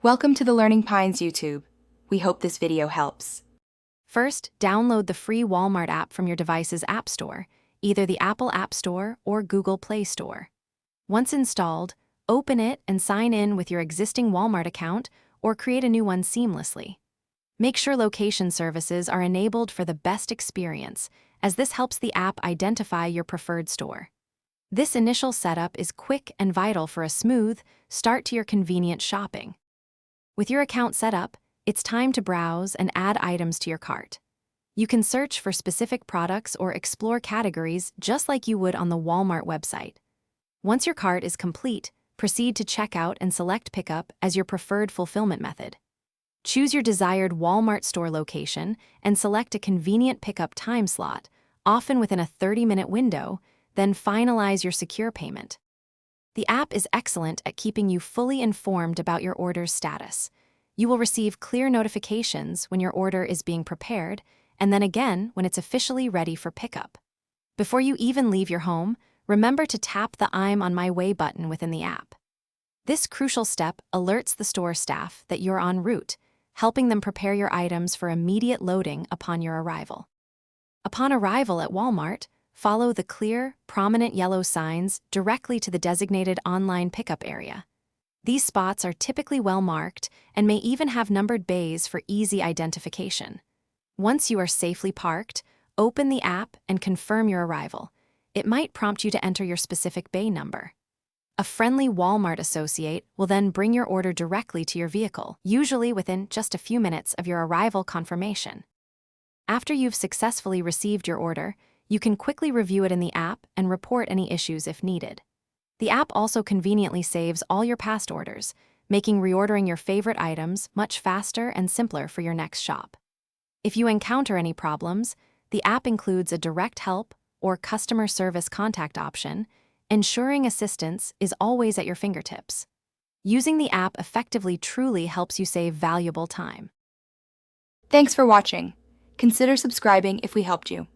Welcome to the Learning Pines YouTube. We hope this video helps. First, download the free Walmart app from your device's App Store, either the Apple App Store or Google Play Store. Once installed, open it and sign in with your existing Walmart account or create a new one seamlessly. Make sure location services are enabled for the best experience, as this helps the app identify your preferred store. This initial setup is quick and vital for a smooth start to your convenient shopping. With your account set up, it's time to browse and add items to your cart. You can search for specific products or explore categories just like you would on the Walmart website. Once your cart is complete, proceed to checkout and select pickup as your preferred fulfillment method. Choose your desired Walmart store location and select a convenient pickup time slot, often within a 30-minute window, then finalize your secure payment. The app is excellent at keeping you fully informed about your order's status. You will receive clear notifications when your order is being prepared, and then again when it's officially ready for pickup. Before you even leave your home, remember to tap the "I'm on my way" button within the app. This crucial step alerts the store staff that you're en route, helping them prepare your items for immediate loading upon your arrival. Upon arrival at Walmart, follow the clear, prominent yellow signs directly to the designated online pickup area. These spots are typically well marked and may even have numbered bays for easy identification. Once you are safely parked, open the app and confirm your arrival. It might prompt you to enter your specific bay number. A friendly Walmart associate will then bring your order directly to your vehicle, usually within just a few minutes of your arrival confirmation. After you've successfully received your order, you can quickly review it in the app and report any issues if needed. The app also conveniently saves all your past orders, making reordering your favorite items much faster and simpler for your next shop. If you encounter any problems, the app includes a direct help or customer service contact option, ensuring assistance is always at your fingertips. Using the app effectively truly helps you save valuable time. Thanks for watching. Consider subscribing if we helped you.